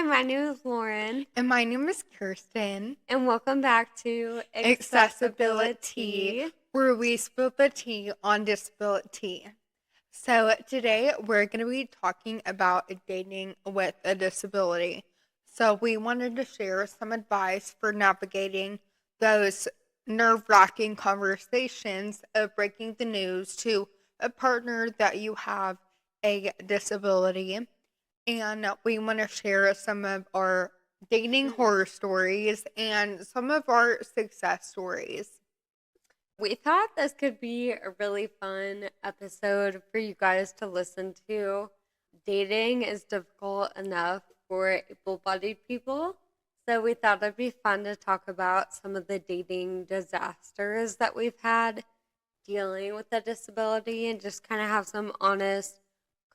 my name is Lauren, And my name is Kirsten. and welcome back to Accessibi-tea, where we spill the tea on disability. So today we're going to be talking about dating with a disability. So we wanted to share some advice for navigating those nerve-wracking conversations of breaking the news to a partner that you have a disability. And we want to share some of our dating horror stories and some of our success stories. We thought this could be a really fun episode for you guys to listen to. Dating is difficult enough for able bodied people, so we thought it'd be fun to talk about some of the dating disasters that we've had dealing with a disability and just kind of have some honest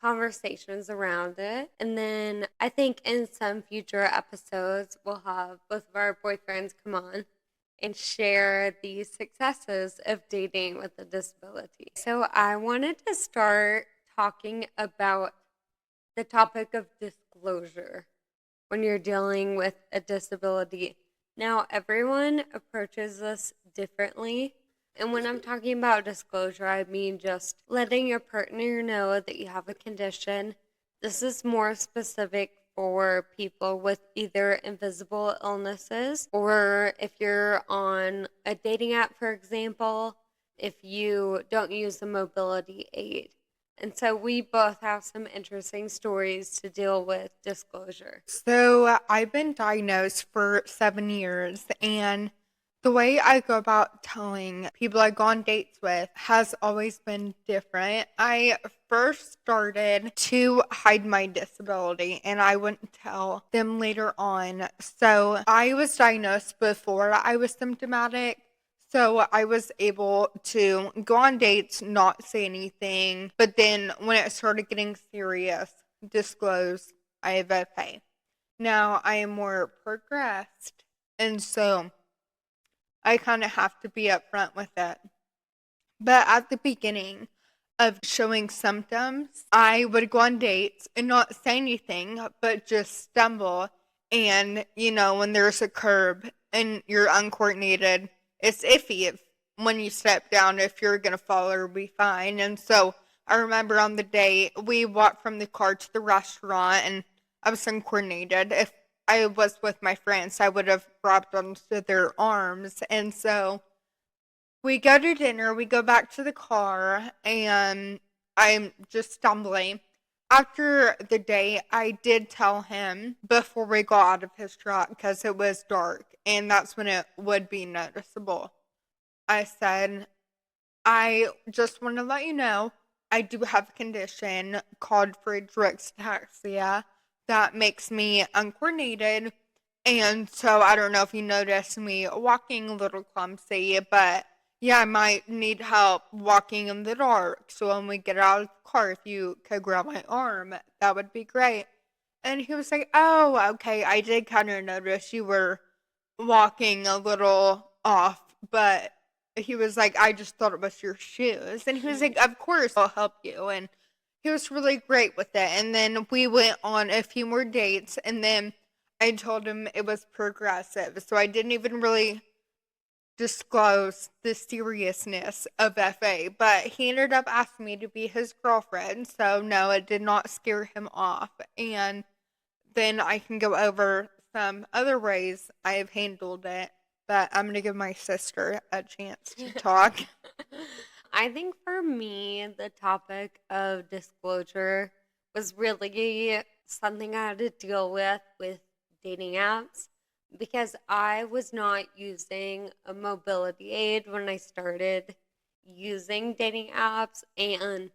conversations around it. And then I think in some future episodes, we'll have both of our boyfriends come on and share the successes of dating with a disability. So I wanted to start talking about the topic of disclosure when you're dealing with a disability. Now, everyone approaches this differently. And when I'm talking about disclosure, I mean just letting your partner know that you have a condition. This is more specific for people with either invisible illnesses, or if you're on a dating app, for example, if you don't use a mobility aid. And so we both have some interesting stories to deal with disclosure. So I've been diagnosed for 7 years, and the way I go about telling people I go on dates with has always been different. I first started to hide my disability, and I wouldn't tell them later on. So I was diagnosed before I was symptomatic. So I was able to go on dates, not say anything, but then when it started getting serious, disclose I have FA. Now I am more progressed, and so I kind of have to be upfront with it. But at the beginning of showing symptoms, I would go on dates and not say anything, but just stumble. And, when there's a curb and you're uncoordinated, it's iffy when you step down if you're going to fall or be fine. And so I remember on the day we walked from the car to the restaurant and I was uncoordinated. If I was with my friends, I would have grabbed onto their arms. And so we go to dinner, we go back to the car, and I'm just stumbling. After the day, I did tell him before we got out of his truck because it was dark, and that's when it would be noticeable. I said, I just want to let you know I do have a condition called Friedreichs Ataxia that makes me uncoordinated. And so I don't know if you noticed me walking a little clumsy, but yeah, I might need help walking in the dark. So when we get out of the car, if you could grab my arm, that would be great. And he was like, oh, okay, I did kind of notice you were walking a little off, but he was like, I just thought it was your shoes. And he was like, of course, I'll help you. And he was really great with it. And then we went on a few more dates, and then I told him it was progressive. So I didn't even really disclose the seriousness of FA, but he ended up asking me to be his girlfriend. So no, it did not scare him off. And then I can go over some other ways I have handled it, but I'm going to give my sister a chance to talk. I think for me, the topic of disclosure was really something I had to deal with dating apps because I was not using a mobility aid when I started using dating apps, and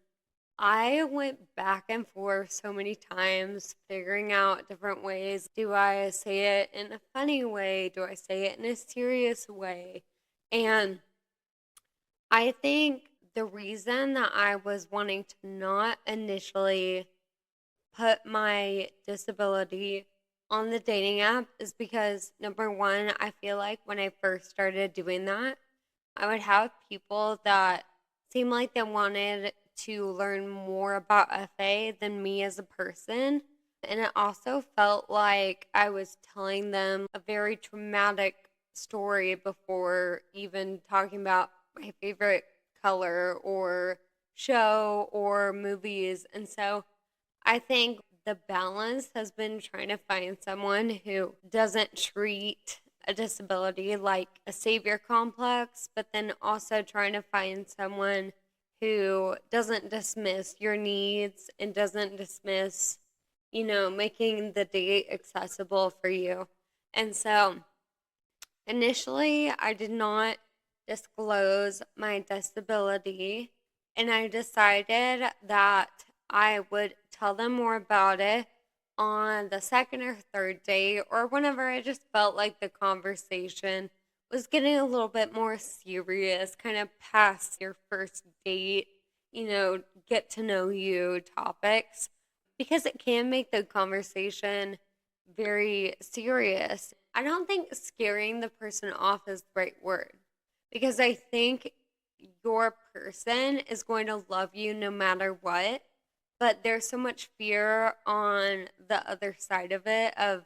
I went back and forth so many times figuring out different ways. Do I say it in a funny way? Do I say it in a serious way? And I think the reason that I was wanting to not initially put my disability on the dating app is because, number one, I feel like when I first started doing that, I would have people that seemed like they wanted to learn more about FA than me as a person. And it also felt like I was telling them a very traumatic story before even talking about my favorite color or show or movies. And so I think the balance has been trying to find someone who doesn't treat a disability like a savior complex, but then also trying to find someone who doesn't dismiss your needs and doesn't dismiss, making the date accessible for you. And so initially, I did not disclose my disability, and I decided that I would tell them more about it on the second or third date, or whenever I just felt like the conversation was getting a little bit more serious, kind of past your first date, get to know you topics, because it can make the conversation very serious. I don't think scaring the person off is the right word, because I think your person is going to love you no matter what. But there's so much fear on the other side of it of,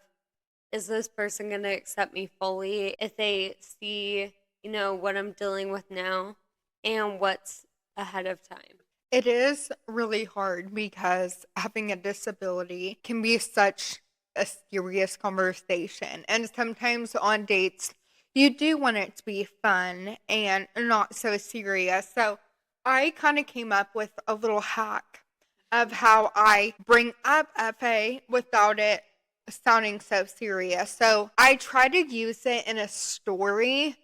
is this person going to accept me fully if they see, what I'm dealing with now and what's ahead of time. It is really hard because having a disability can be such a serious conversation. And sometimes on dates, you do want it to be fun and not so serious. So I kind of came up with a little hack of how I bring up FA without it sounding so serious. So I try to use it in a story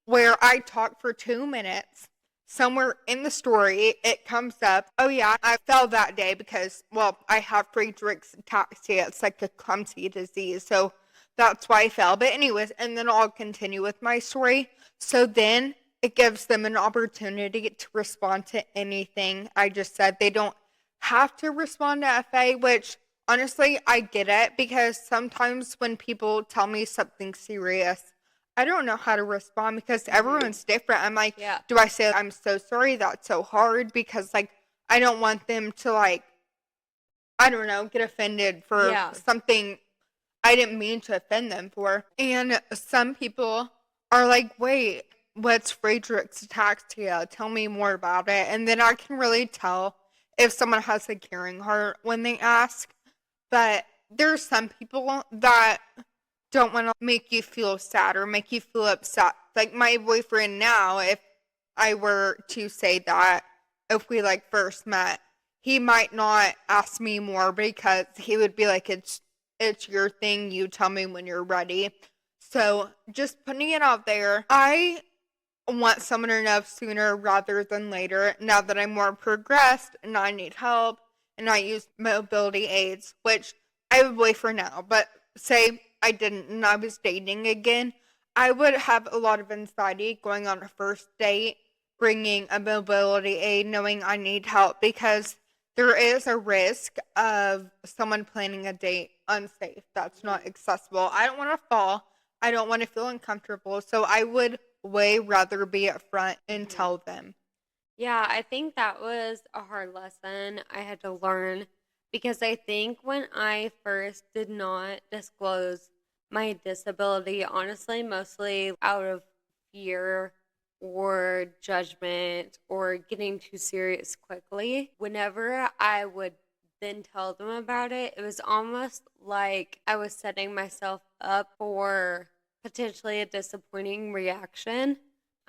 where I talk for 2 minutes. Somewhere in the story, it comes up, oh yeah, I fell that day because, well, I have Friedreichs ataxia. It's like a clumsy disease. So that's why I fell. But anyways, and then I'll continue with my story. So then it gives them an opportunity to respond to anything I just said. They don't have to respond to FA, which honestly, I get it because sometimes when people tell me something serious, I don't know how to respond because everyone's different. I'm like, Yeah. do I say, I'm so sorry, that's so hard? Because, like, I don't want them to, like, I don't know, get offended for something I didn't mean to offend them for. And some people are like, wait, what's Friedreich's ataxia? Tell me more about it. And then I can really tell if someone has a caring heart when they ask. But there's some people that don't want to make you feel sad or make you feel upset. Like my boyfriend now, if I were to say that, if we like first met, he might not ask me more because he would be like, it's your thing. You tell me when you're ready. So just putting it out there, I want someone to know sooner rather than later. Now that I'm more progressed and I need help and I use mobility aids, which I have a boyfriend now, but say I didn't and I was dating again, I would have a lot of anxiety going on a first date, bringing a mobility aid, knowing I need help because there is a risk of someone planning a date unsafe. That's not accessible. I don't want to fall. I don't want to feel uncomfortable. So I would way rather be up front and tell them. Yeah, I think that was a hard lesson I had to learn because I think when I first did not disclose my disability, honestly, mostly out of fear or judgment or getting too serious quickly, whenever I would then tell them about it, it was almost like I was setting myself up for potentially a disappointing reaction.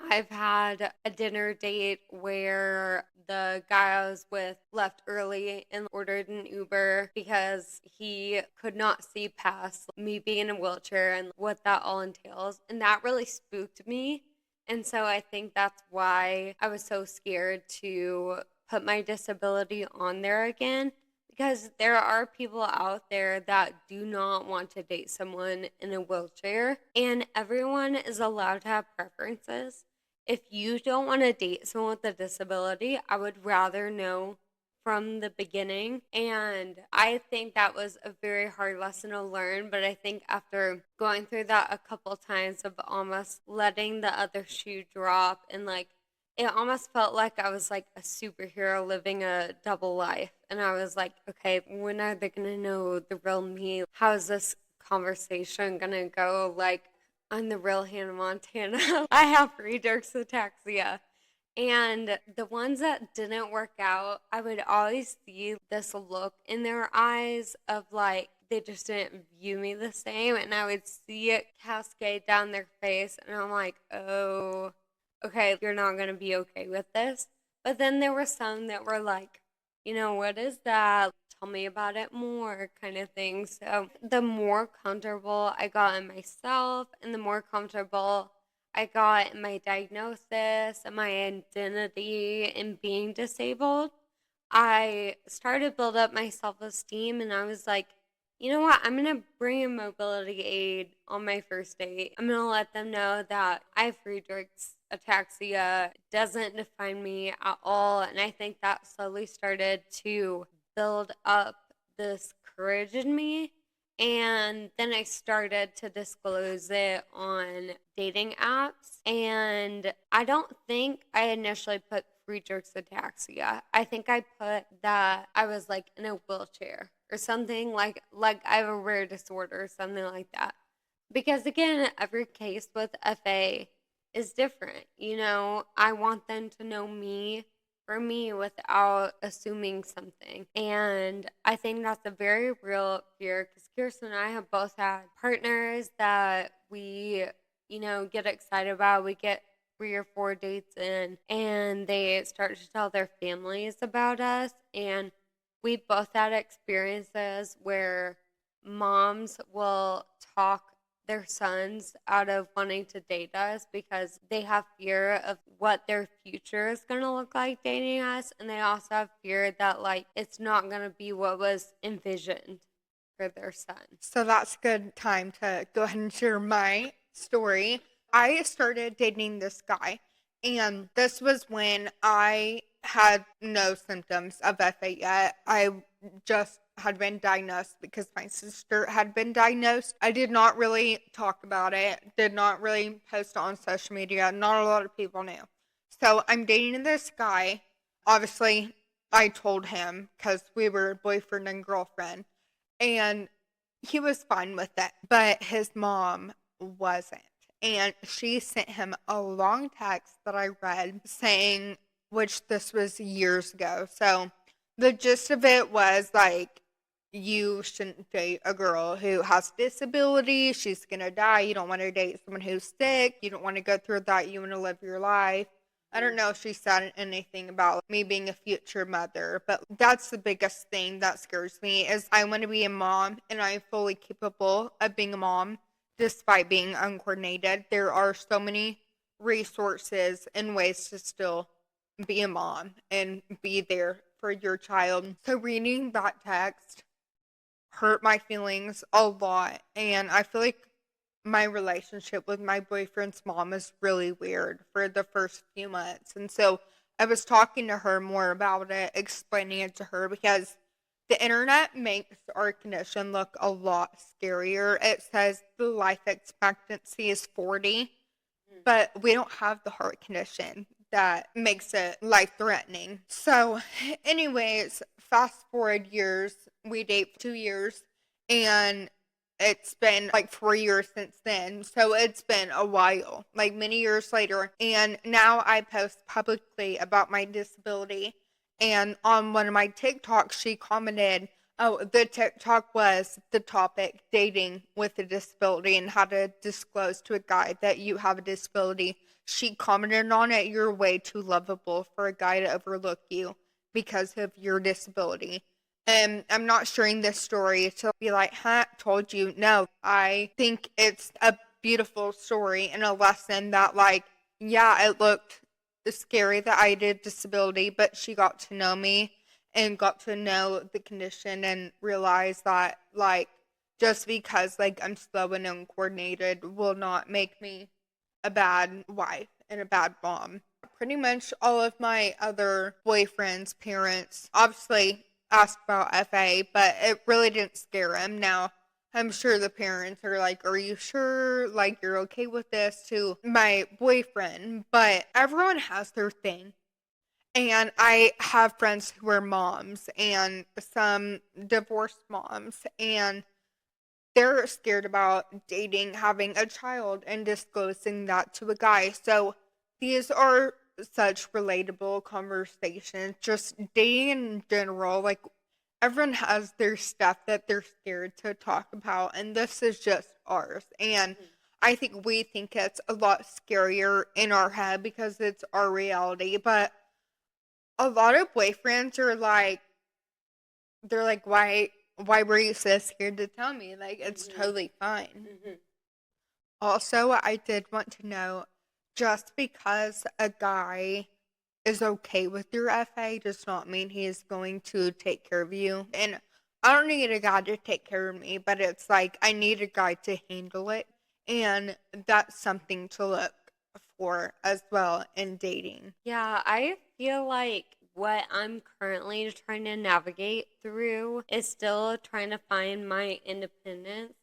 I've had a dinner date where the guy I was with left early and ordered an Uber because he could not see past me being in a wheelchair and what that all entails. And that really spooked me. And so I think that's why I was so scared to put my disability on there again, because there are people out there that do not want to date someone in a wheelchair, and everyone is allowed to have preferences. If you don't want to date someone with a disability, I would rather know from the beginning. And I think that was a very hard lesson to learn. But I think after going through that a couple times of almost letting the other shoe drop and like it almost felt like I was like a superhero living a double life. And I was like, okay, when are they going to know the real me? How is this conversation going to go? Like, I'm the real Hannah Montana. I have Friedrichs ataxia. And the ones that didn't work out, I would always see this look in their eyes of like, they just didn't view me the same. And I would see it cascade down their face. And I'm like, oh, okay, you're not going to be okay with this. But then there were some that were like, what is that? Tell me about it more, kind of thing. So the more comfortable I got in myself and the more comfortable I got in my diagnosis and my identity in being disabled, I started to build up my self esteem and I was like, you know what? I'm going to bring a mobility aid on my first date. I'm going to let them know that I have Friedreich's ataxia. It doesn't define me at all. And I think that slowly started to build up this courage in me. And then I started to disclose it on dating apps. And I don't think I initially put Friedreich's ataxia. I think I put that I was like in a wheelchair or something like I have a rare disorder or something like that. Because again, every case with FA is different. I want them to know me for me without assuming something. And I think that's a very real fear because Kirsten and I have both had partners that we, get excited about. We get 3 or 4 dates in and they start to tell their families about us. And we both had experiences where moms will talk their sons out of wanting to date us because they have fear of what their future is going to look like dating us. And they also have fear that, like, it's not going to be what was envisioned for their son. So that's a good time to go ahead and share my story. I started dating this guy, and this was when I had no symptoms of FA yet. I just had been diagnosed because my sister had been diagnosed. I did not really talk about it, did not really post on social media. Not a lot of people knew. So I'm dating this guy. Obviously, I told him because we were boyfriend and girlfriend, and he was fine with it, but his mom wasn't. And she sent him a long text that I read saying, which this was years ago. So the gist of it was like, you shouldn't date a girl who has disability. She's going to die. You don't want to date someone who's sick. You don't want to go through that. You want to live your life. I don't know if she said anything about me being a future mother, but that's the biggest thing that scares me is I want to be a mom and I'm fully capable of being a mom despite being uncoordinated. There are so many resources and ways to still be a mom and be there for your child. So reading that text hurt my feelings a lot, and I feel like my relationship with my boyfriend's mom is really weird for the first few months. And so I was talking to her more about it, explaining it to her because the internet makes our condition look a lot scarier. It says the life expectancy is 40, but we don't have the heart condition that makes it life threatening. So, anyways, fast forward years, we date for 2 years, and it's been like 4 years since then. So it's been a while, like many years later. And now I post publicly about my disability. And on one of my TikToks, she commented, oh, the TikTok was the topic dating with a disability and how to disclose to a guy that you have a disability. She commented on it, you're way too lovable for a guy to overlook you because of your disability. And I'm not sharing this story to be like, huh, told you. No, I think it's a beautiful story and a lesson that, like, yeah, it looked scary that I did disability, but she got to know me and got to know the condition and realize that, like, just because, like, I'm slow and uncoordinated will not make me a bad wife and a bad mom. Pretty much all of my other boyfriends' parents obviously asked about FA, but it really didn't scare him. Now, I'm sure the parents are like, are you sure? Like, you're okay with this to my boyfriend? But everyone has their thing. And I have friends who are moms and some divorced moms, and they're scared about dating, having a child, and disclosing that to a guy. So these are such relatable conversations. Just dating in general, like everyone has their stuff that they're scared to talk about, and this is just ours. And I think we think it's a lot scarier in our head because it's our reality, but a lot of boyfriends are like, they're like, why were you so scared to tell me? Like, it's Mm-hmm. totally fine. Mm-hmm. Also, I did want to know, just because a guy is okay with your FA does not mean he is going to take care of you. And I don't need a guy to take care of me, but it's like I need a guy to handle it. And that's something to look for as well in dating. Yeah, I feel like what I'm currently trying to navigate through is still trying to find my independence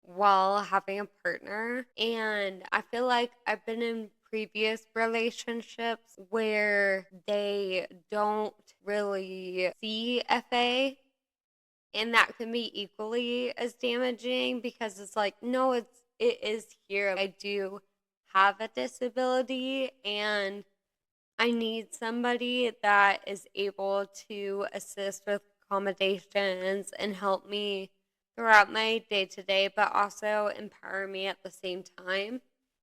while having a partner. And I feel like I've been in previous relationships where they don't really see FA, and that can be equally as damaging because it's like, no, it is here. I do have a disability, and I need somebody that is able to assist with accommodations and help me throughout my day to day, but also empower me at the same time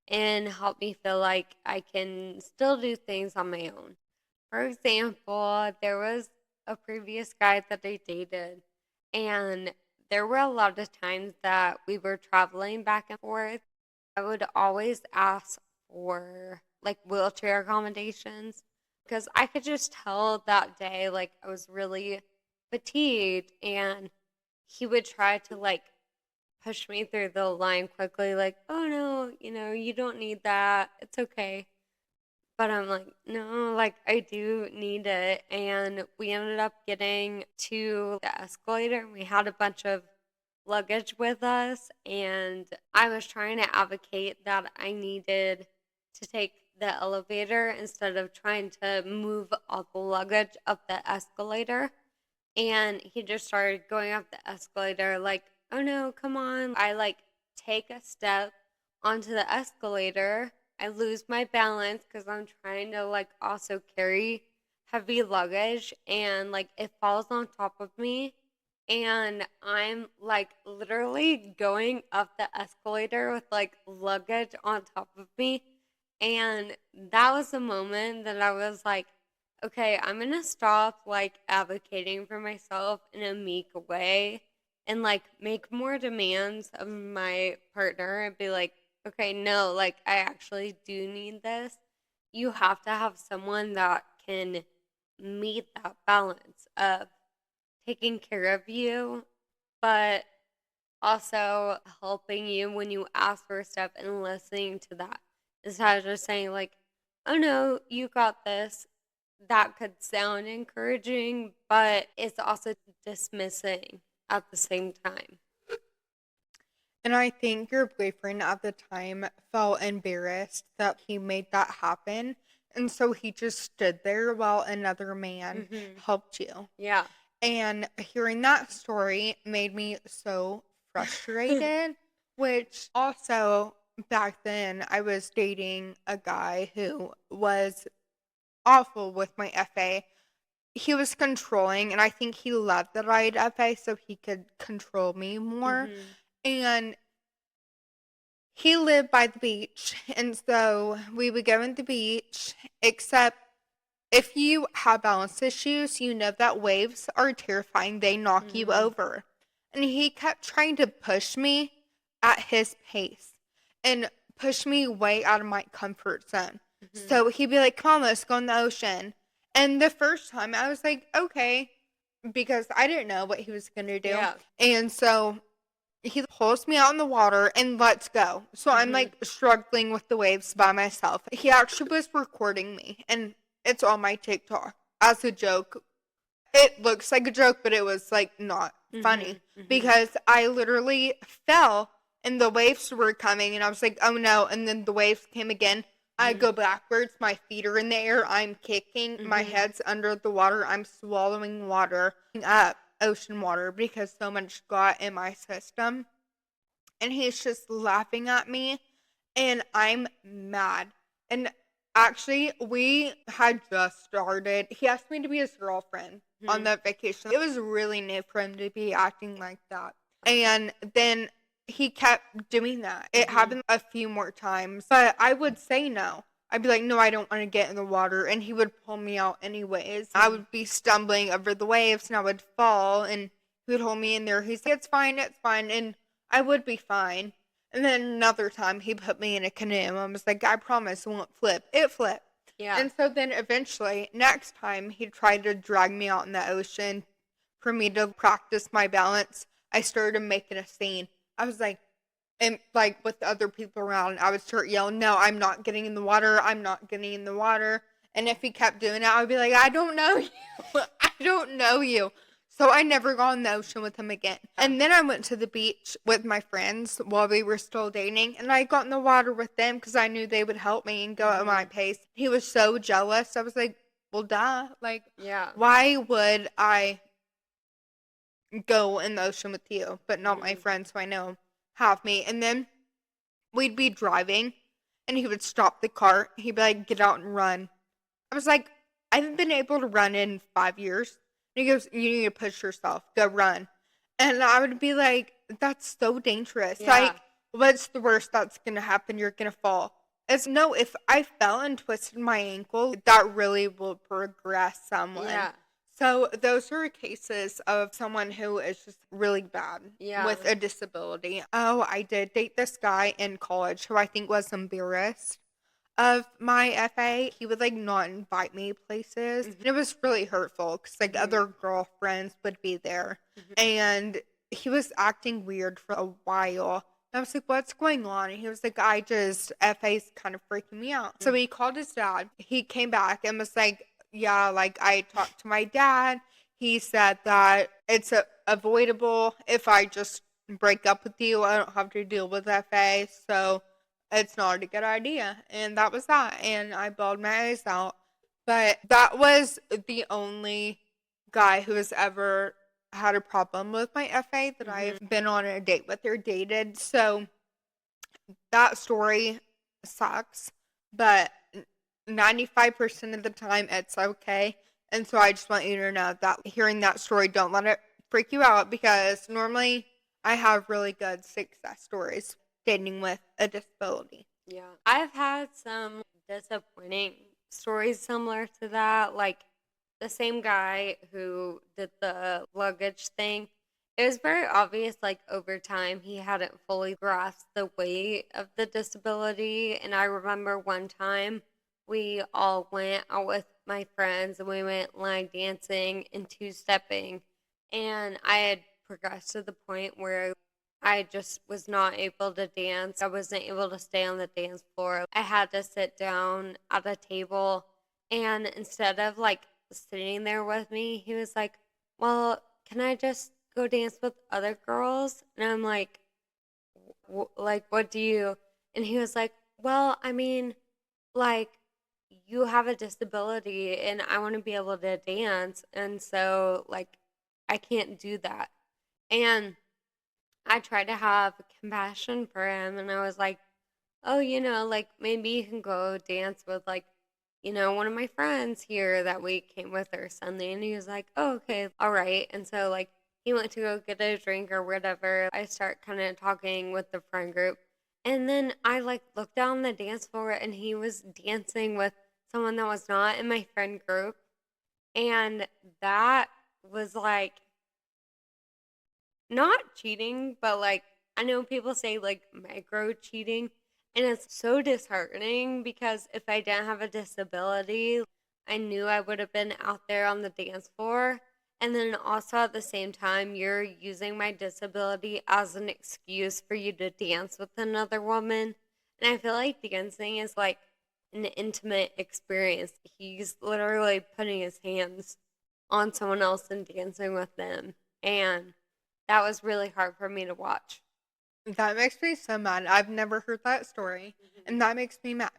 and help me feel like I can still do things on my own. For example, there was a previous guy that I dated, and there were a lot of times that we were traveling back and forth. I would always ask for like wheelchair accommodations because I could just tell that day like I was really fatigued, and he would try to like push me through the line quickly like, "Oh no, you don't need that. It's okay." But I'm like, "No, like I do need it." And we ended up getting to the escalator, and we had a bunch of luggage with us, and I was trying to advocate that I needed to take the elevator instead of trying to move all the luggage up the escalator. And he just started going up the escalator like, "Oh no, come on." I like take a step onto the escalator. I lose my balance because I'm trying to like also carry heavy luggage, and like it falls on top of me, and I'm like literally going up the escalator with like luggage on top of me. And that was the moment that I was like, okay, I'm gonna stop like advocating for myself in a meek way and like make more demands of my partner and be like, okay, no, like I actually do need this. You have to have someone that can meet that balance of taking care of you, but also helping you when you ask for a step and listening to that. Instead of just saying, like, "Oh no, you got this." That could sound encouraging, but it's also dismissing at the same time. And I think your boyfriend at the time felt embarrassed that he made that happen. And so he just stood there while another man Hmm. helped you. Yeah. And hearing that story made me so frustrated, which also back then I was dating a guy who was awful with my FA. He was controlling, and I think he loved that I had FA so he could control me more. Hmm. And he lived by the beach, and so we would go in the beach, except if you have balance issues, you know that waves are terrifying. They knock you Hmm. over. And he kept trying to push me at his pace and push me way out of my comfort zone. Hmm. So he'd be like, come on, let's go in the ocean. And the first time I was like, okay, because I didn't know what he was going to do. Yeah. And so he pulls me out in the water and let's go. So I'm Hmm. like struggling with the waves by myself. He actually was recording me, and it's on my TikTok as a joke. It looks like a joke, but it was like not. funny Mhm. because I literally fell and the waves were coming and I was like, oh no. And then the waves came again. I Mhm. go backwards. My feet are in the air. I'm kicking. My Mhm. head's under the water. I'm swallowing water up ocean water because so much got in my system. And he's just laughing at me and I'm mad. And actually, we had just started. He asked me to be his girlfriend on Mhm. that vacation. It was really new for him to be acting like that. And then he kept doing that. It Mhm. happened a few more times, but I would say no. I'd be like, no, I don't want to get in the water. And he would pull me out anyways. I would be stumbling over the waves and I would fall and he would hold me in there. He's like, it's fine, it's fine. And I would be fine. And then another time he put me in a canoe and I was like, I promise it won't flip. It flipped. Yeah. And so then eventually, next time he tried to drag me out in the ocean for me to practice my balance, I started making a scene. I was like, and like with the other people around, I would start yelling, no, I'm not getting in the water. I'm not getting in the water. And if he kept doing it, I would be like, I don't know you. I don't know you. So I never got in the ocean with him again. And then I went to the beach with my friends while we were still dating. And I got in the water with them because I knew they would help me and go at my Mhm. pace. He was so jealous. I was like, well, duh. Like, Yeah. why would I go in the ocean with you, but not my Mhm. friends who I know have me? And then we'd be driving and he would stop the car. He'd be like, get out and run. I was like, I haven't been able to run in 5 years. And he goes, you need to push yourself, go run. And I would be like, that's so dangerous. Yeah. Like, what's the worst that's going to happen? You're going to fall. It's no, if I fell and twisted my ankle, that really will progress someone. Yeah. So those are cases of someone who is just really bad Yeah. with a disability. Oh, I did date this guy in college who I think was embarrassed of my FA. He would like not invite me places. Mhm. And it was really hurtful because like Mhm. other girlfriends would be there. Mhm. And he was acting weird for a while. And I was like, what's going on? And he was like, FA's kind of freaking me out. So he called his dad. He came back and was like, yeah, like I talked to my dad. He said that it's avoidable if I just break up with you. I don't have to deal with FA. So it's not a good idea. And that was that. And I bawled my eyes out. But that was the only guy who has ever had a problem with my FA that I've Mhm. been on a date with or dated. So that story sucks. But 95% of the time, it's okay. And so I just want you to know that hearing that story, don't let it freak you out because normally I have really good success stories dating with a disability. Yeah. I've had some disappointing stories similar to that. Like the same guy who did the luggage thing. It was very obvious, like over time, he hadn't fully grasped the weight of the disability. And I remember one time we all went out with my friends and we went line dancing and two stepping. And I had progressed to the point where I just was not able to dance. I wasn't able to stay on the dance floor. I had to sit down at a table. And instead of like sitting there with me, he was like, well, can I just go dance with other girls? And I'm like, like, what do you? And he was like, well, I mean, like, you have a disability and I want to be able to dance. And so, like, I can't do that. And I tried to have compassion for him and I was like, oh, like maybe you can go dance with like, one of my friends here that week came with her Sunday. And he was like, oh, okay, all right. And so like he went to go get a drink or whatever. I start kind of talking with the friend group. And then I like looked down the dance floor and he was dancing with someone that was not in my friend group. And that was like not cheating, but like I know people say like micro cheating, and it's so disheartening because if I didn't have a disability, I knew I would have been out there on the dance floor. And then also at the same time, you're using my disability as an excuse for you to dance with another woman. And I feel like dancing is like an intimate experience. He's literally putting his hands on someone else and dancing with them. And that was really hard for me to watch. That makes me so mad. I've never heard that story, Mhm. and that makes me mad.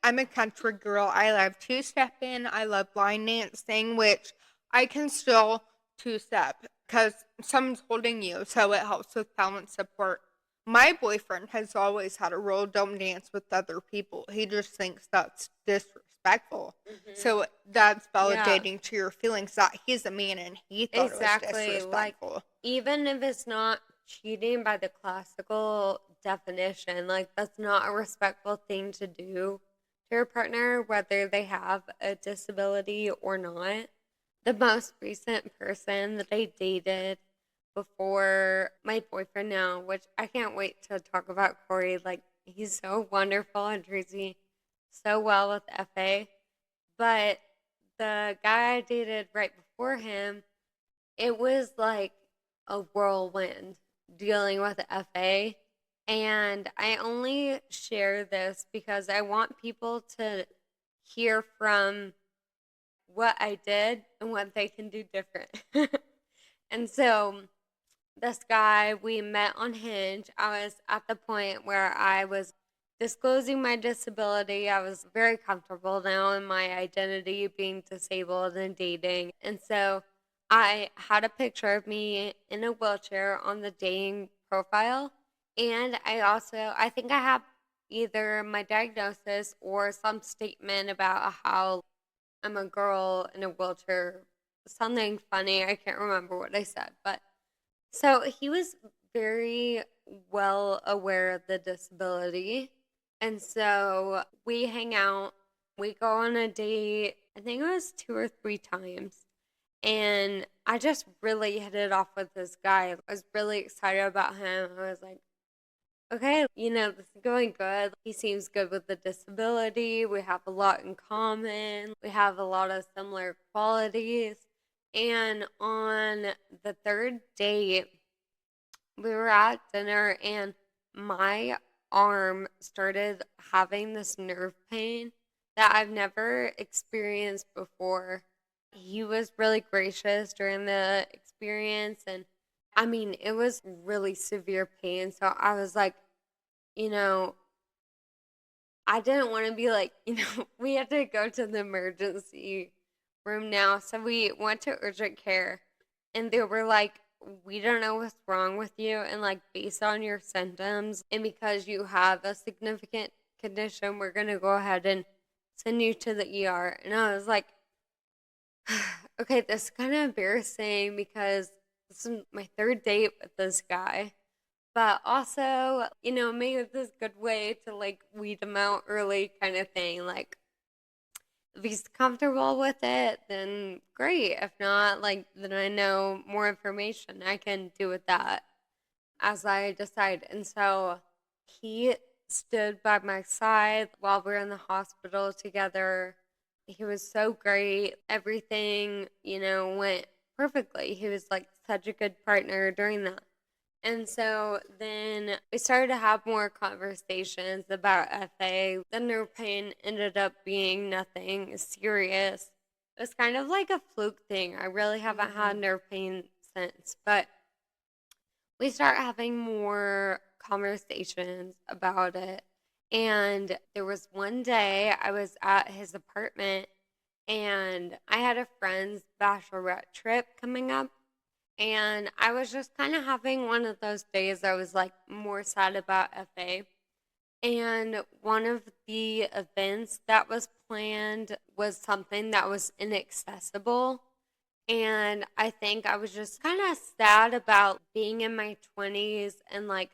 I'm a country girl. I love two-stepping. I love line dancing, which I can still two-step because someone's holding you, so it helps with balance support. My boyfriend has always had a rule: don't dance with other people. He just thinks that's disrespectful. Mhm. So that's Yeah, validating to your feelings that he's a man and he thought it was exactly. Like, disrespectful. even if it's not cheating by the classical definition, like, that's not a respectful thing to do to your partner, whether they have a disability or not. The most recent person that I dated before my boyfriend now, which I can't wait to talk about Corey. Like, he's so wonderful and treats me so well with FA. But the guy I dated right before him, it was like a whirlwind dealing with FA. And I only share this because I want people to hear from what I did and what they can do different. And so this guy, we met on Hinge. I was at the point where I was disclosing my disability. I was very comfortable now in my identity being disabled and dating. And so I had a picture of me in a wheelchair on the dating profile. And I think I have either my diagnosis or some statement about how I'm a girl in a wheelchair. Something funny. I can't remember what I said, but so he was very well aware of the disability. And so we hang out, we go on a date, I think it was 2 or 3 times. And I just really hit it off with this guy. I was really excited about him. I was like, okay, this is going good. He seems good with the disability. We have a lot in common. We have a lot of similar qualities. And on the third date, we were at dinner and my arm started having this nerve pain that I've never experienced before. He was really gracious during the experience, and I mean, it was really severe pain. So I was like, you know, I didn't want to be like, we had to go to the emergency room now. So we went to urgent care and they were like, we don't know what's wrong with you. And like, based on your symptoms and because you have a significant condition, we're going to go ahead and send you to the ER. And I was like, okay, this is kind of embarrassing because this is my third date with this guy. But also, maybe it's a good way to like weed them out early kind of thing. Like, if he's comfortable with it, then great. If not, like, then I know more information I can do with that as I decide. And so he stood by my side while we were in the hospital together. He was so great. Everything, went perfectly. He was like such a good partner during that. And so then we started to have more conversations about FA. The nerve pain ended up being nothing serious. It was kind of like a fluke thing. I really haven't had Mhm. nerve pain since, but we start having more conversations about it. And there was one day I was at his apartment and I had a friend's bachelorette trip coming up. And I was just kind of having one of those days I was like more sad about FA. And one of the events that was planned was something that was inaccessible. And I think I was just kind of sad about being in my 20s and like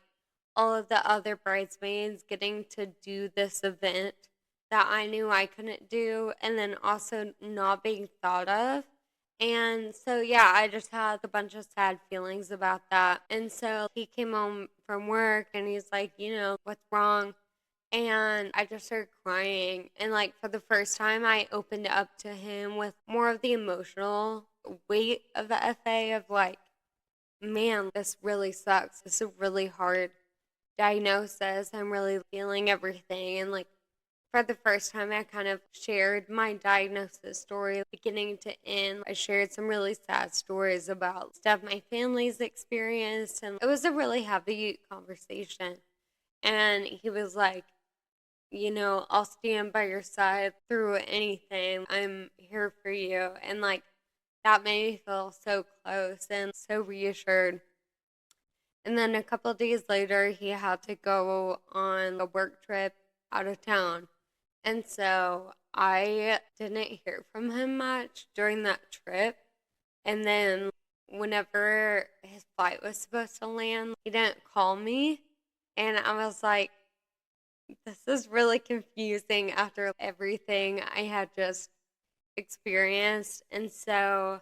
all of the other bridesmaids getting to do this event that I knew I couldn't do, and then also not being thought of. And so, yeah, I just had a bunch of sad feelings about that. And so he came home from work and he's like, what's wrong? And I just started crying. And like for the first time, I opened up to him with more of the emotional weight of the FA of like, man, this really sucks. This is a really hard diagnosis. I'm really feeling everything. And like, For the first time, I kind of shared my diagnosis story beginning to end. I shared some really sad stories about stuff my family's experienced, and it was a really heavy conversation. And he was like, I'll stand by your side through anything. I'm here for you. And like, that made me feel so close and so reassured. And then a couple of days later, he had to go on a work trip out of town. And so I didn't hear from him much during that trip. And then whenever his flight was supposed to land, he didn't call me. And I was like, this is really confusing after everything I had just experienced. And so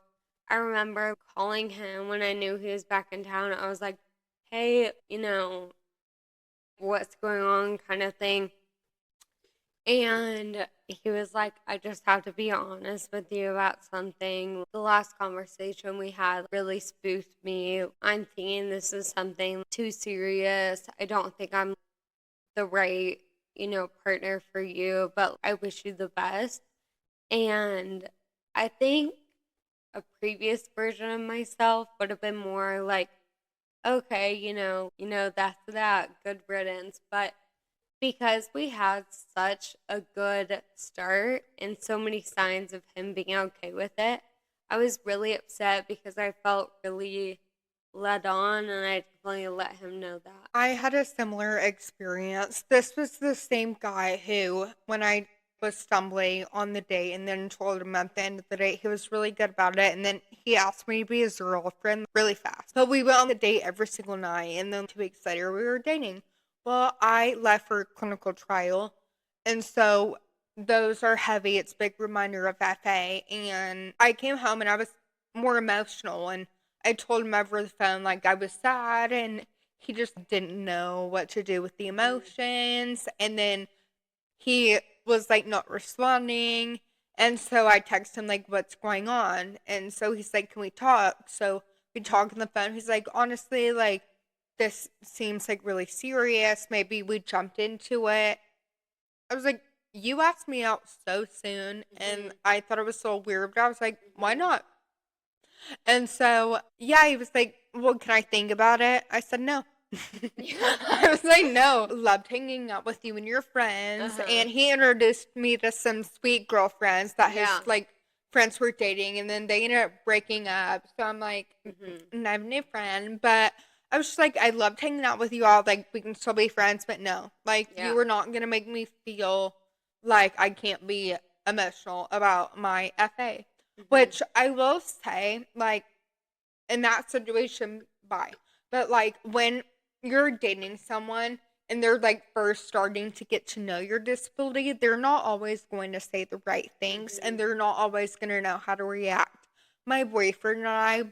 I remember calling him when I knew he was back in town. I was like, hey, what's going on, kind of thing. And he was like, I just have to be honest with you about something. The last conversation we had really spooked me. I'm thinking this is something too serious. I don't think I'm the right, partner for you, but I wish you the best. And I think a previous version of myself would have been more like, okay, that's that, good riddance. But because we had such a good start and so many signs of him being okay with it, I was really upset because I felt really led on, and I definitely let him know that. I had a similar experience. This was the same guy who, when I was stumbling on the date and then told him at the end of the date, he was really good about it. And then he asked me to be his girlfriend really fast. But we went on the date every single night. And then 2 weeks later, we were dating. Well, I left for clinical trial. And so those are heavy. It's a big reminder of FA. And I came home and I was more emotional. And I told him over the phone, like, I was sad and he just didn't know what to do with the emotions. And then he was like not responding. And so I texted him, like, what's going on? And so he's like, can we talk? So we talked on the phone. He's like, honestly, like, this seems like really serious. Maybe we jumped into it. I was like, you asked me out so soon. And I thought it was so weird. But I was like, why not? And so, yeah, he was like, well, can I think about it? I said, no. I was like, no. Loved hanging out with you and your friends. Uh-huh. And he introduced me to some sweet girlfriends that Yeah. his, like, friends were dating. And then they ended up breaking up. So I'm like, Mm-hmm. I have a new friend. But I was just like, I loved hanging out with you all. Like, we can still be friends. But no, like, Yeah. you are not going to make me feel like I can't be emotional about my FA. Mm-hmm. Which I will say, like, in that situation, bye. But, like, when you're dating someone and they're, like, first starting to get to know your disability, they're not always going to say the right things and they're not always going to know how to react. My boyfriend and I,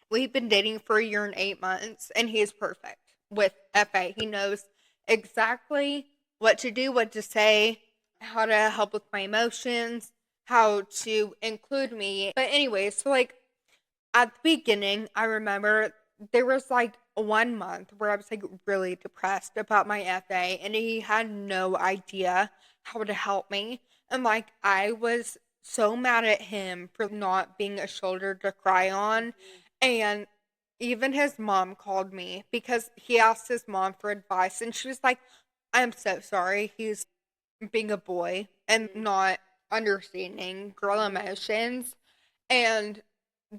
we've been dating for a year and 8 months, and he is perfect with FA. He knows exactly what to do, what to say, how to help with my emotions, how to include me. But anyway, so like at the beginning, I remember there was like 1 month where I was like really depressed about my FA, and he had no idea how to help me. And like I was so mad at him for not being a shoulder to cry on. And even his mom called me because he asked his mom for advice, and she was like, I'm so sorry. He's being a boy and not understanding girl emotions. And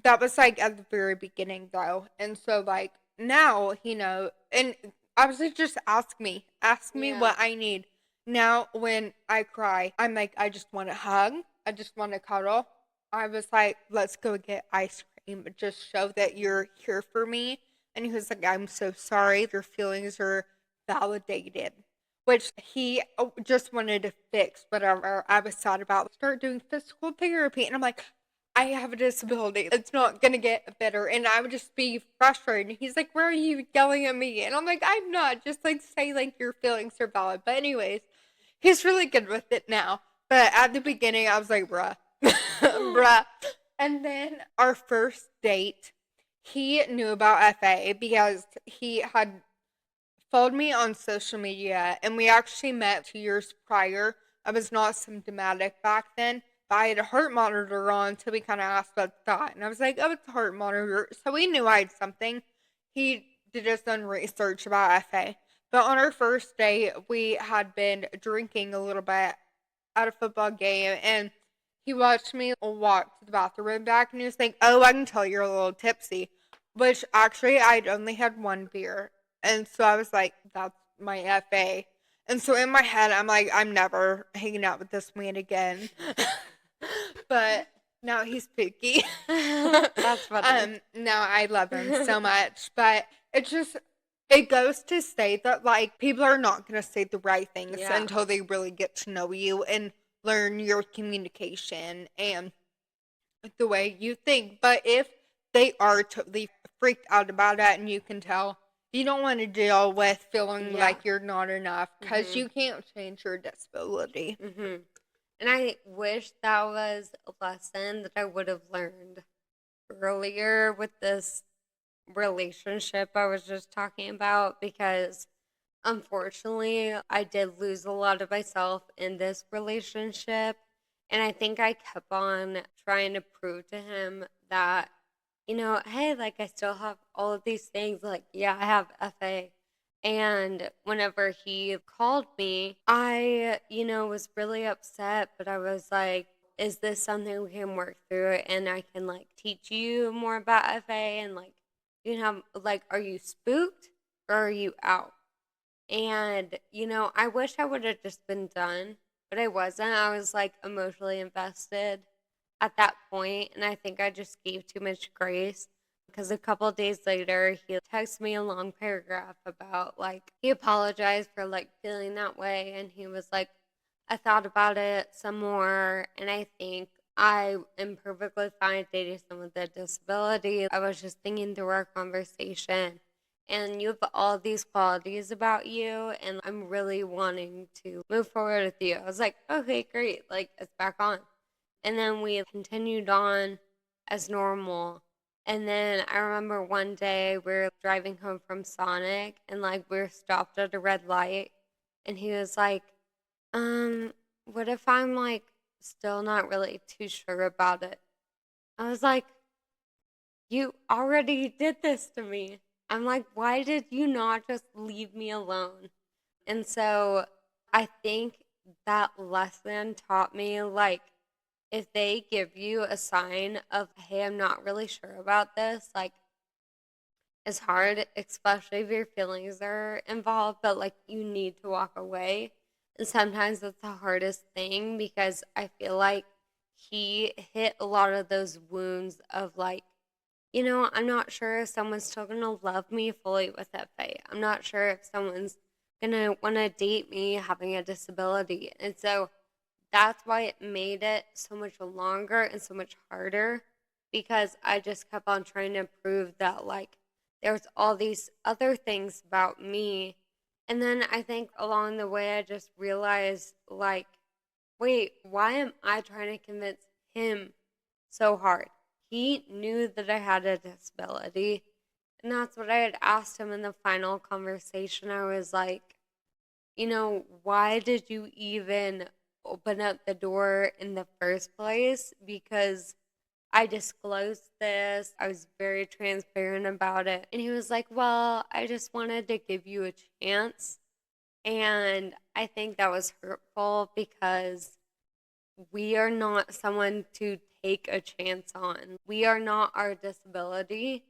that was like at the very beginning though. And so like now, and I was like, just ask me Yeah. what I need. Now when I cry, I'm like, I just want a hug. I just want to cuddle. I was like, let's go get ice cream. Just show that you're here for me. And he was like, I'm so sorry. Your feelings are validated. Which he just wanted to fix whatever I was sad about. Start doing physical therapy. And I'm like, I have a disability. It's not going to get better. And I would just be frustrated. And he's like, why are you yelling at me? And I'm like, I'm not. Just like say like your feelings are valid. But anyways, he's really good with it now. But at the beginning, I was like, bruh. Bruh. And then our first date, he knew about FA because he had followed me on social media, and we actually met 2 years prior I was not symptomatic back then, but I had a heart monitor on, so we kind of asked about that. And I was like, oh, it's a heart monitor. So we knew I had something. He did his own research about FA. But on our first day, we had been drinking a little bit at a football game, and he watched me walk to the bathroom and back, and he was like, oh, I can tell you're a little tipsy. Which actually, I'd only had one beer. And so I was like, that's my FA. And so in my head, I'm like, I'm never hanging out with this man again. But now he's spooky. That's funny. Now I love him so much. But it goes to say that, like, people are not going to say the right things Yeah. until they really get to know you and learn your communication and the way you think. But if they are totally freaked out about it and you can tell, you don't want to deal with feeling like you're not enough because you can't change your disability. And I wish that was a lesson that I would have learned earlier with this relationship I was just talking about, because unfortunately I did lose a lot of myself in this relationship. And I think I kept on trying to prove to him that, hey, like, I still have all of these things. Like, yeah, I have FA. And whenever he called me, I, was really upset, but I was like, is this something we can work through and I can, like, teach you more about FA? And, like, like, are you spooked or are you out? And, I wish I would have just been done, but I wasn't. I was, like, emotionally invested at that point, and I think I just gave too much grace, because a couple of days later, he texted me a long paragraph about, like, he apologized for, like, feeling that way, and he was like, I thought about it some more, and I think I am perfectly fine dating someone with a disability. I was just thinking through our conversation, and you have all these qualities about you, and I'm really wanting to move forward with you. I was like, okay, great, like, it's back on. And then we continued on as normal. And then I remember one day we were driving home from Sonic, and, like, we were stopped at a red light, and he was like, what if I'm, like, still not really too sure about it? I was like, you already did this to me. I'm like, why did you not just leave me alone? And so I think that lesson taught me, like, if they give you a sign of, hey, I'm not really sure about this, like, it's hard, especially if your feelings are involved, but, like, you need to walk away. And sometimes that's the hardest thing, because I feel like he hit a lot of those wounds of, like, I'm not sure if someone's still going to love me fully with FA. I'm not sure if someone's going to want to date me having a disability. And so that's why it made it so much longer and so much harder, because I just kept on trying to prove that, like, there's all these other things about me. And then I think along the way, I just realized, like, wait, why am I trying to convince him so hard? He knew that I had a disability. And that's what I had asked him in the final conversation. I was like, why did you even open up the door in the first place? Because I disclosed this. I was very transparent about it. And he was like, well, I just wanted to give you a chance. And I think that was hurtful, because we are not someone to take a chance on. We are not our disability.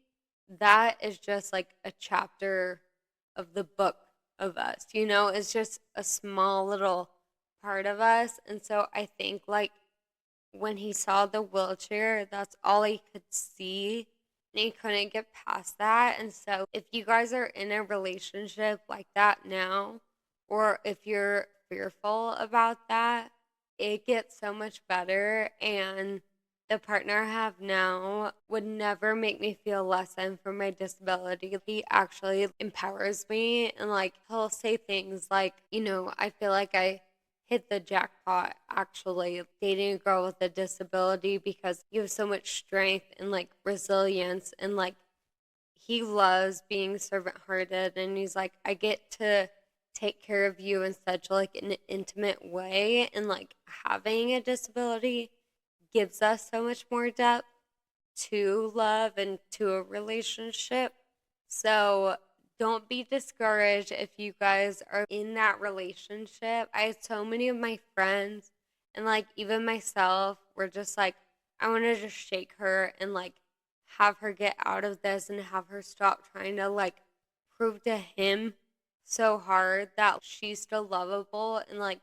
That is just like a chapter of the book of us. It's just a small little part of us. And so I think, like, when he saw the wheelchair, that's all he could see. And he couldn't get past that. And so if you guys are in a relationship like that now, or if you're fearful about that, it gets so much better. And the partner I have now would never make me feel less than for my disability. He actually empowers me, and, like, he'll say things like, I feel like I hit the jackpot actually dating a girl with a disability, because you have so much strength and, like, resilience, and, like, he loves being servant hearted, and he's like, I get to take care of you in such like an intimate way, and like having a disability gives us so much more depth to love and to a relationship. So don't be discouraged if you guys are in that relationship. I had so many of my friends and like even myself were just like, I want to just shake her and like have her get out of this and have her stop trying to like prove to him so hard that she's still lovable, and like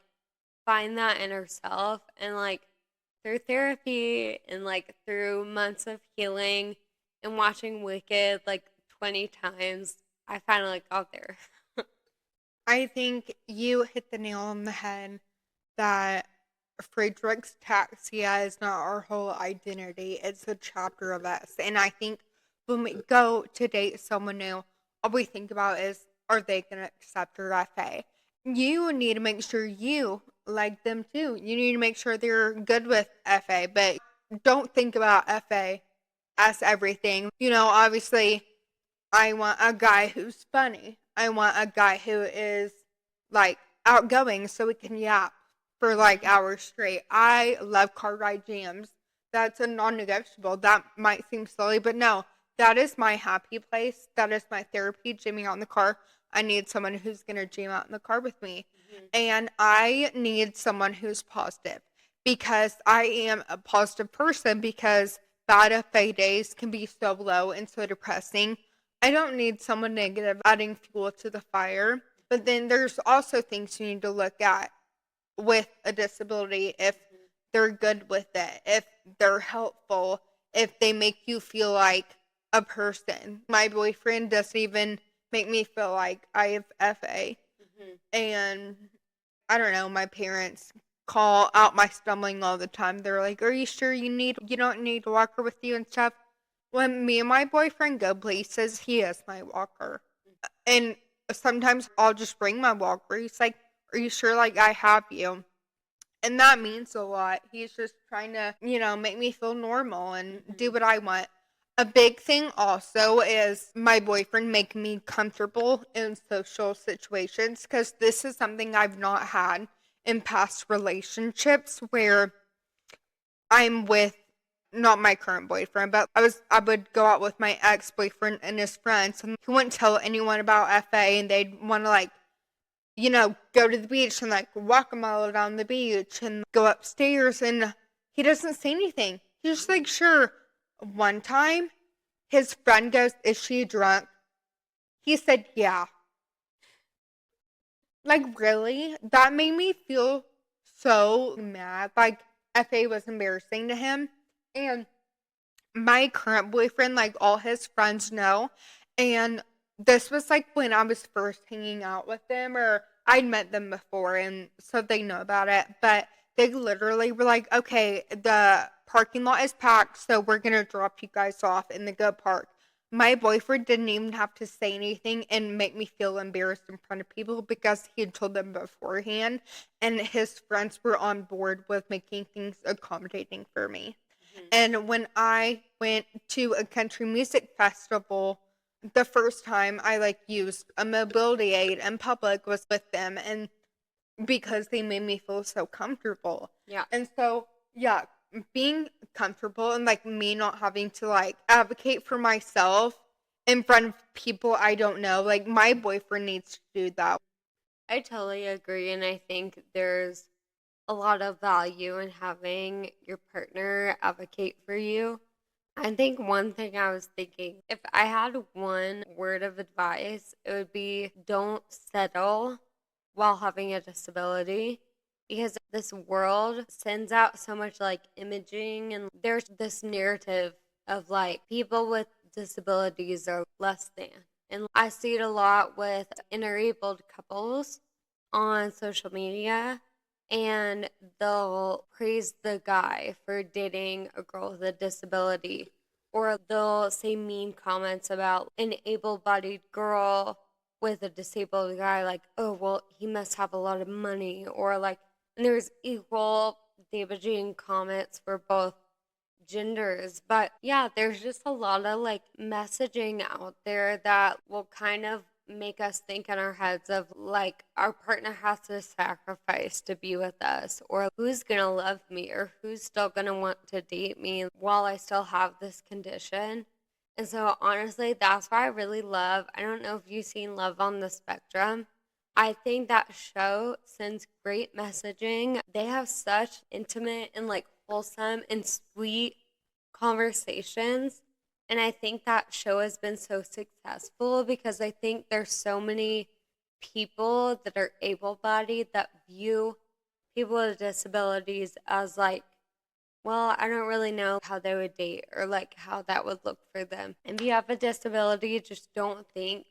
find that in herself. And like through therapy and like through months of healing and watching Wicked like 20 times, I finally got there. I think you hit the nail on the head that Friedrich's Ataxia is not our whole identity. It's a chapter of us. And I think when we go to date someone new, all we think about is, are they going to accept our FA? You need to make sure you like them too. You need to make sure they're good with FA, but don't think about FA as everything. Obviously, I want a guy who's funny. I want a guy who is like outgoing so we can yap for like hours straight. I love car ride jams. That's a non-negotiable. That might seem silly, but no, that is my happy place. That is my therapy, jamming out in the car. I need someone who's going to jam out in the car with me. Mm-hmm. And I need someone who's positive because I am a positive person, because bad FA days can be so low and so depressing. I don't need someone negative adding fuel to the fire. But then there's also things you need to look at with a disability, if they're good with it, if they're helpful, if they make you feel like a person. My boyfriend doesn't even make me feel like I have FA. Mm-hmm. And I don't know, my parents call out my stumbling all the time. They're like, are you sure you don't need a walker with you and stuff? When me and my boyfriend go places, he is my walker. And sometimes I'll just bring my walker. He's like, are you sure like I have you? And that means a lot. He's just trying to, make me feel normal and do what I want. A big thing also is my boyfriend making me comfortable in social situations, because this is something I've not had in past relationships, where I'm with not my current boyfriend, but I would go out with my ex-boyfriend and his friends, and he wouldn't tell anyone about FA, and they'd want to like, go to the beach and like walk a mile down the beach and go upstairs, and he doesn't say anything. He's just like, sure. One time, his friend goes, is she drunk? He said, yeah. Like, really? That made me feel so mad. Like, FA was embarrassing to him. And my current boyfriend, like, all his friends know. And this was like when I was first hanging out with them, or I'd met them before, and so they know about it. But they literally were like, okay, the parking lot is packed, so we're going to drop you guys off in the go park. My boyfriend didn't even have to say anything and make me feel embarrassed in front of people, because he had told them beforehand, and his friends were on board with making things accommodating for me. Mm-hmm. And when I went to a country music festival, the first time I like used a mobility aid in public was with them, and because they made me feel so comfortable. Yeah. And so, yeah, being comfortable and like me not having to like advocate for myself in front of people I don't know, like my boyfriend needs to do that. I totally agree. And I think there's a lot of value in having your partner advocate for you. I think one thing I was thinking, if I had one word of advice, it would be don't settle while having a disability, because this world sends out so much like imaging, and there's this narrative of like people with disabilities are less than. And I see it a lot with interabled couples on social media, and they'll praise the guy for dating a girl with a disability, or they'll say mean comments about an able-bodied girl with a disabled guy, like, oh, well, he must have a lot of money, or like, and there's equal damaging comments for both genders. But yeah, there's just a lot of like messaging out there that will kind of make us think in our heads of like our partner has to sacrifice to be with us, or who's gonna love me, or who's still gonna want to date me while I still have this condition. And so honestly, that's why I really love, I don't know if you've seen Love on the Spectrum. I think that show sends great messaging. They have such intimate and like wholesome and sweet conversations. And I think that show has been so successful because I think there's so many people that are able bodied that view people with disabilities as like, well, I don't really know how they would date or like how that would look for them. And if you have a disability, just don't think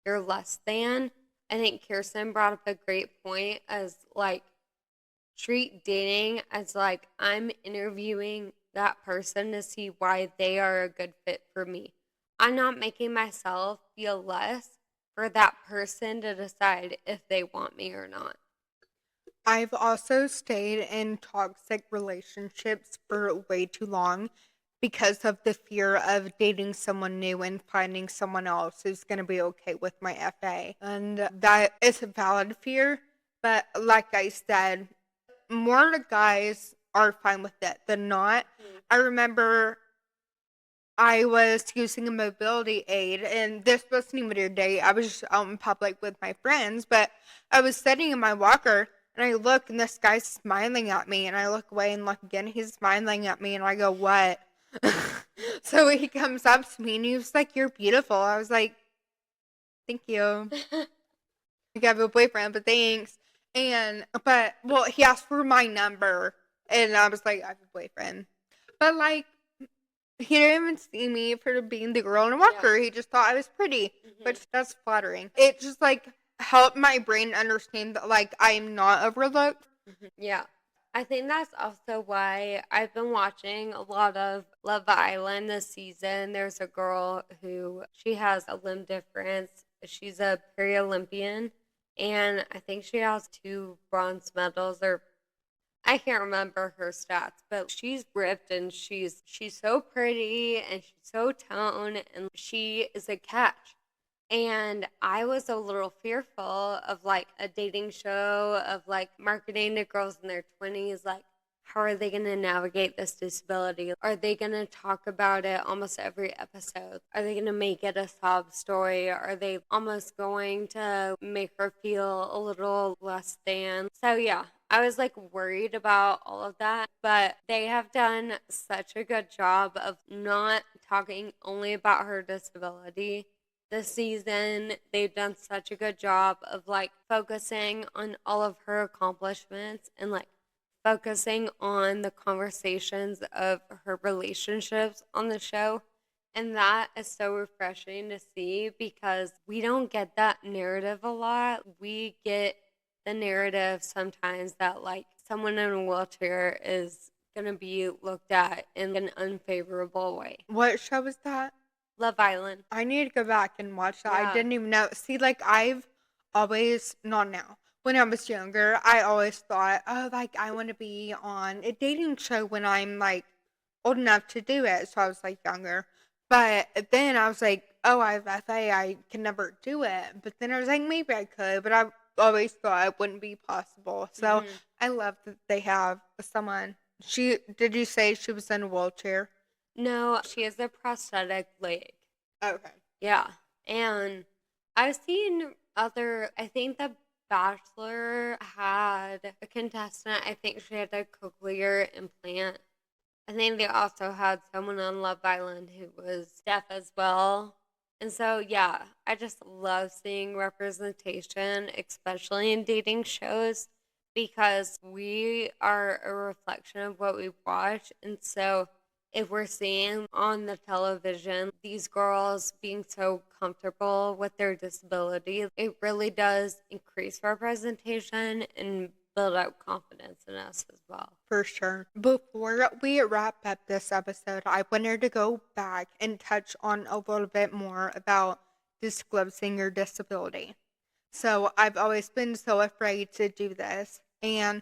you're less than. I think Kirsten brought up a great point as like treat dating as like I'm interviewing that person to see why they are a good fit for me. I'm not making myself feel less for that person to decide if they want me or not. I've also stayed in toxic relationships for way too long because of the fear of dating someone new and finding someone else who's going to be okay with my FA. And that is a valid fear. But like I said, more guys are fine with it than not. I remember I was using a mobility aid, and this wasn't even a date. I was just out in public with my friends, but I was sitting in my walker, and I look, and this guy's smiling at me, and I look away and look again. He's smiling at me, and I go, "What?" So he comes up to me, and he was like, "You're beautiful." I was like, "Thank you. I have a boyfriend, but thanks." Well, he asked for my number, and I was like, "I have a boyfriend." But like, he didn't even see me for being the girl in a walker. Yeah. He just thought I was pretty, which that's flattering. It just like helped my brain understand that like I'm not overlooked. Yeah. I think that's also why I've been watching a lot of Love Island this season. There's a girl who she has a limb difference. She's a peri-Olympian, and I think she has 2 bronze medals, or I can't remember her stats, but she's ripped and she's so pretty and she's so toned and she is a catch. And I was a little fearful of like a dating show of like marketing to girls in their 20s. Like, how are they going to navigate this disability? Are they going to talk about it almost every episode? Are they going to make it a sob story? Are they almost going to make her feel a little less than? So, yeah, I was like worried about all of that, but they have done such a good job of not talking only about her disability this season. They've done such a good job of like focusing on all of her accomplishments and like focusing on the conversations of her relationships on the show. And that is so refreshing to see because we don't get that narrative a lot. We get the narrative sometimes that like someone in a wheelchair is going to be looked at in an unfavorable way. What show was that? Love Island. I need to go back and watch that. I Yeah. didn't even know. See, like I've always not now. When I was younger, I always thought, oh, like I want to be on a dating show when I'm like old enough to do it. So I was like younger. But then I was like, oh, I have FA. I can never do it. But then I was like, maybe I could. But I always thought it wouldn't be possible. So I love that they have someone. Did you say she was in a wheelchair? No, she has a prosthetic leg. Okay. Yeah. And I've seen I think The Bachelor had a contestant. I think she had a cochlear implant. I think they also had someone on Love Island who was deaf as well. And so, yeah, I just love seeing representation, especially in dating shows, because we are a reflection of what we watch. And so, if we're seeing on the television these girls being so comfortable with their disability, it really does increase representation and build up confidence in us as well. For sure. Before we wrap up this episode, I wanted to go back and touch on a little bit more about disclosing your disability. So I've always been so afraid to do this. And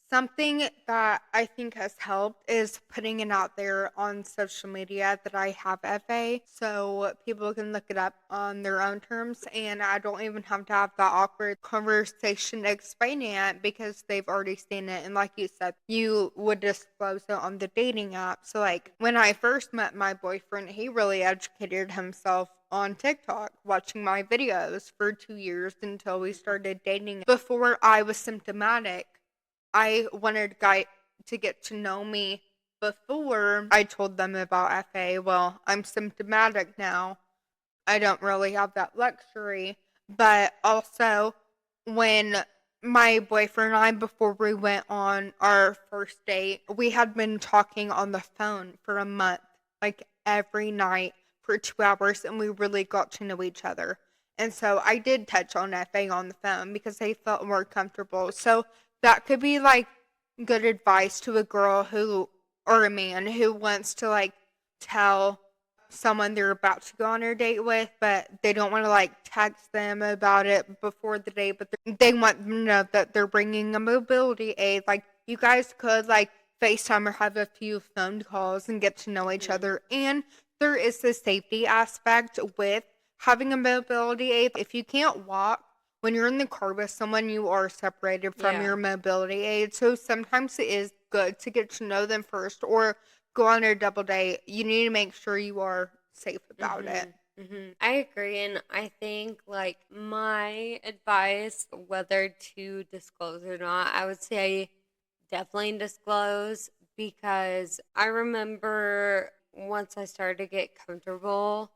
Something that I think has helped is putting it out there on social media that I have FA so people can look it up on their own terms, and I don't even have to have that awkward conversation explaining it because they've already seen it. And like you said, you would disclose it on the dating app. So like when I first met my boyfriend, he really educated himself on TikTok, watching my videos for 2 years until we started dating. Before I was symptomatic, I wanted a guy to get to know me before I told them about FA. Well, I'm symptomatic now. I don't really have that luxury. But also, when my boyfriend and I, before we went on our first date, we had been talking on the phone for a month, like every night for 2 hours, and we really got to know each other. And so I did touch on FA on the phone because I felt more comfortable. So that could be like good advice to a girl who, or a man who wants to like tell someone they're about to go on a date with, but they don't want to like text them about it before the date, but they want them to know that they're bringing a mobility aid. Like you guys could like FaceTime or have a few phone calls and get to know each Mhm. other. And there is the safety aspect with having a mobility aid. If you can't walk, when you're in the car with someone, you are separated from Yeah. your mobility aid. So sometimes it is good to get to know them first or go on a double date. You need to make sure you are safe about it. Mhm. Mhm. I agree, and I think like my advice, whether to disclose or not, I would say definitely disclose because I remember once I started to get comfortable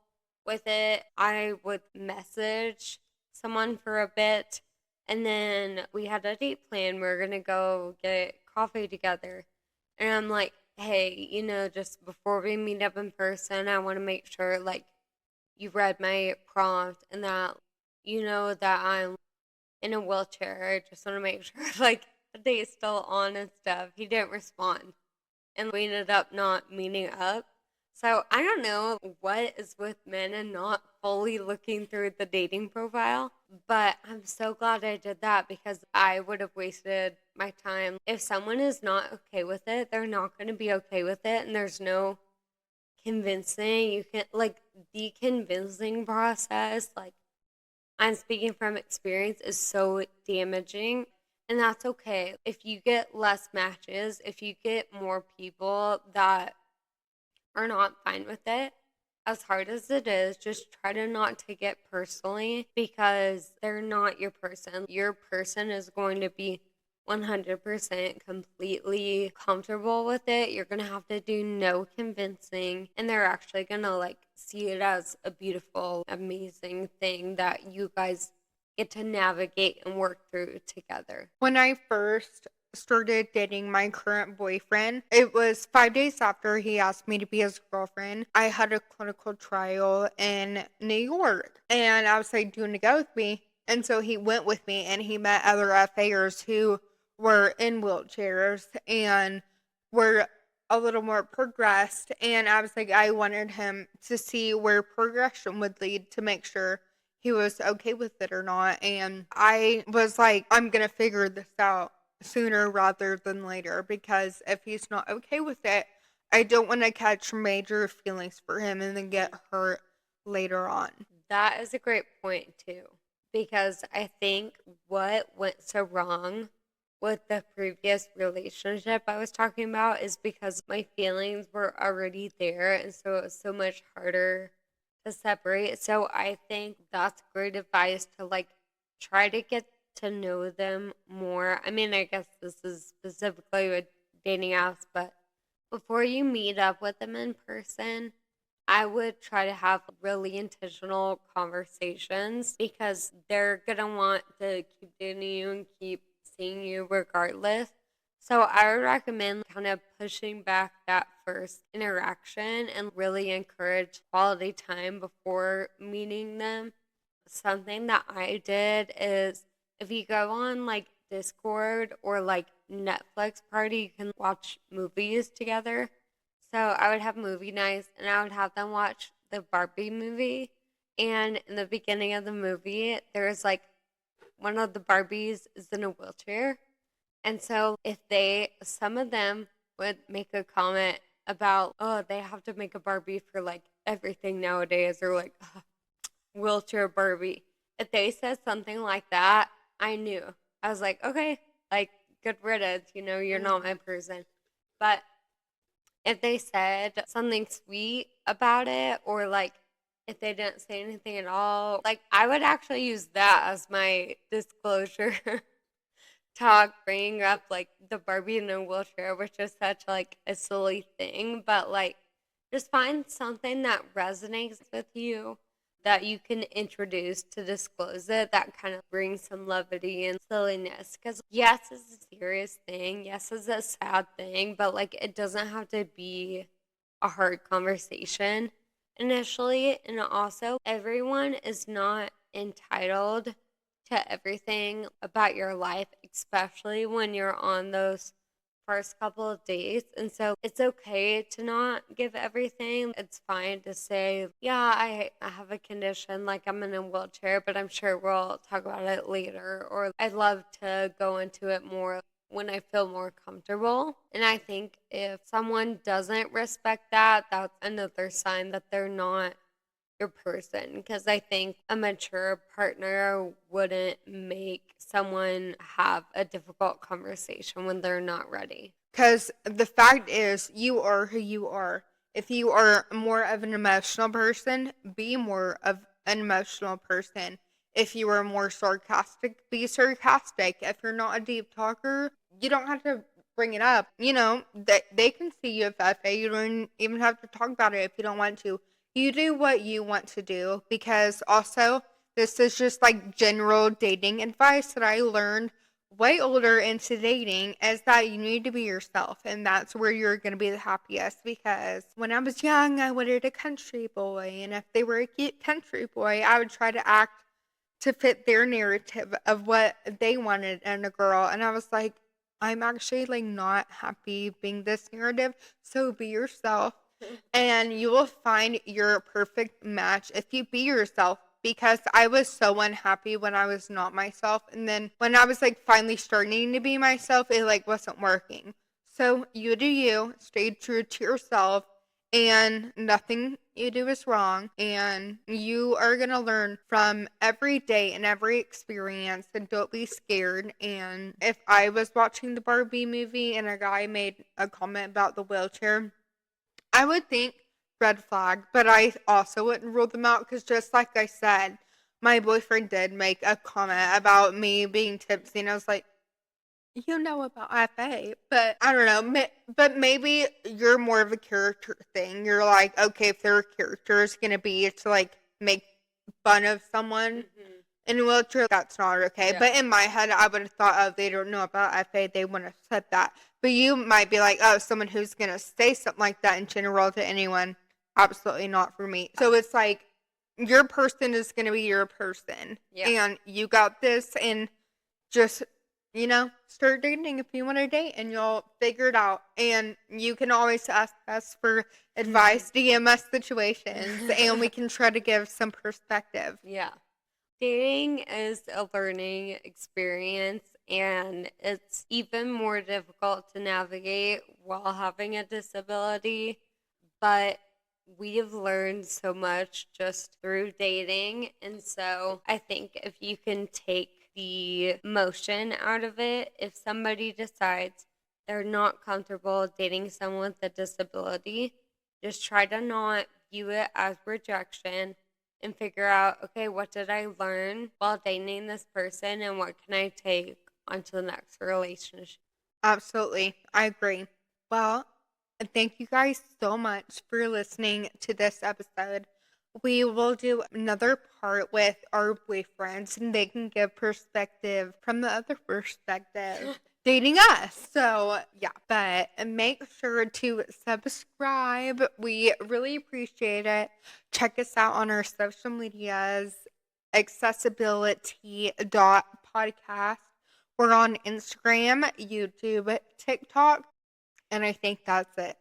with it, I would message someone for a bit, and then we had a date plan. We are gonna go get coffee together, and I'm like, hey, just before we meet up in person, I want to make sure like you read my prompt and that you know that I'm in a wheelchair. I just want to make sure like the date's still on and stuff. He didn't respond, and we ended up not meeting up. So I don't know what is with men and not fully looking through the dating profile, but I'm so glad I did that because I would have wasted my time. If someone is not okay with it, they're not going to be okay with it, and there's no convincing. You can like the convincing process, like I'm speaking from experience, is so damaging. And that's okay. If you get less matches, if you get more people that are not fine with it, as hard as it is, just try to not take it personally because they're not your person. Your person is going to be 100% completely comfortable with it. You're going to have to do no convincing, and they're actually going to like see it as a beautiful, amazing thing that you guys get to navigate and work through together. When I first started dating my current boyfriend, it was 5 days after he asked me to be his girlfriend. I had a clinical trial in New York, and I was like, "Do you want to go with me?" And so he went with me, and he met other FAers who were in wheelchairs and were a little more progressed. And I was like, I wanted him to see where progression would lead to make sure he was okay with it or not. And I was like, I'm going to figure this out sooner rather than later because if he's not okay with it, I don't want to catch major feelings for him and then get hurt later on. That is a great point, too, because I think what went so wrong with the previous relationship I was talking about is because my feelings were already there, and so it was so much harder to separate. So I think that's great advice to like try to get to know them more. I mean, I guess this is specifically with dating apps, but before you meet up with them in person, I would try to have really intentional conversations because they're going to want to keep dating you and keep seeing you regardless. So I would recommend kind of pushing back that first interaction and really encourage quality time before meeting them. Something that I did is if you go on like Discord or like Netflix party, you can watch movies together. So I would have movie nights and I would have them watch the Barbie movie. And in the beginning of the movie, there's like one of the Barbies is in a wheelchair. And so if some of them would make a comment about, oh, they have to make a Barbie for like everything nowadays, or like wheelchair Barbie. If they said something like that, I knew. I was like, okay, like good riddance, you're not my person. But if they said something sweet about it, or like if they didn't say anything at all, like I would actually use that as my disclosure talk, bringing up like the Barbie in a wheelchair, which is such like a silly thing, but like just find something that resonates with you that you can introduce to disclose it, that kind of brings some levity and silliness. Because yes, it's a serious thing, yes, it's a sad thing, but like it doesn't have to be a hard conversation initially. And also, everyone is not entitled to everything about your life, especially when you're on those first couple of dates. And so it's okay to not give everything. It's fine to say, yeah, I have a condition, like I'm in a wheelchair, but I'm sure we'll talk about it later. Or I'd love to go into it more when I feel more comfortable. And I think if someone doesn't respect that, that's another sign that they're not your person, because I think a mature partner wouldn't make someone have a difficult conversation when they're not ready. Because the fact is, you are who you are. If you are more of an emotional person, be more of an emotional person. If you are more sarcastic, be sarcastic. If you're not a deep talker, you don't have to bring it up. They can see you at FFA. You don't even have to talk about it if you don't want to. You do what you want to do, because also, this is just like general dating advice that I learned way older into dating, is that you need to be yourself, and that's where you're going to be the happiest. Because when I was young, I wanted a country boy, and if they were a cute country boy, I would try to act to fit their narrative of what they wanted in a girl. And I was like, I'm actually like not happy being this narrative, so be yourself and you will find your perfect match if you be yourself. Because I was so unhappy when I was not myself, and then when I was like finally starting to be myself, it like wasn't working. So you do you, stay true to yourself, and nothing you do is wrong, and you are going to learn from every day and every experience, and don't be scared. And if I was watching the Barbie movie and a guy made a comment about the wheelchair, I would think red flag, but I also wouldn't rule them out, because just like I said, my boyfriend did make a comment about me being tipsy, and I was like, about FA, but I don't know. But maybe you're more of a character thing. You're like, okay, if their character is going to be to like make fun of someone in a wheelchair, that's not okay. Yeah. But in my head, I would have thought, oh, they don't know about FA, they wouldn't have said that. But you might be like, oh, someone who's going to say something like that in general to anyone, absolutely not for me. So it's like, your person is going to be your person. Yeah. And you got this, and just, start dating if you want to date, and you'll figure it out. And you can always ask us for advice, DM us situations, and we can try to give some perspective. Yeah. Dating is a learning experience, and it's even more difficult to navigate while having a disability. But we've learned so much just through dating. And so I think if you can take the emotion out of it, if somebody decides they're not comfortable dating someone with a disability, just try to not view it as rejection, and figure out, okay, what did I learn while dating this person, and what can I take onto the next relationship? Absolutely. I agree. Well, thank you guys so much for listening to this episode. We will do another part with our boyfriends, and they can give perspective from the other perspective dating us. So, yeah, but make sure to subscribe. We really appreciate it. Check us out on our social medias, accessibility.podcast. We're on Instagram, YouTube, TikTok, and I think that's it.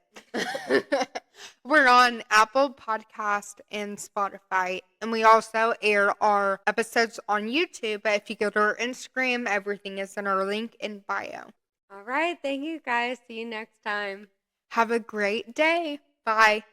We're on Apple Podcast and Spotify, and we also air our episodes on YouTube. But if you go to our Instagram, everything is in our link in bio. All right. Thank you guys. See you next time. Have a great day. Bye.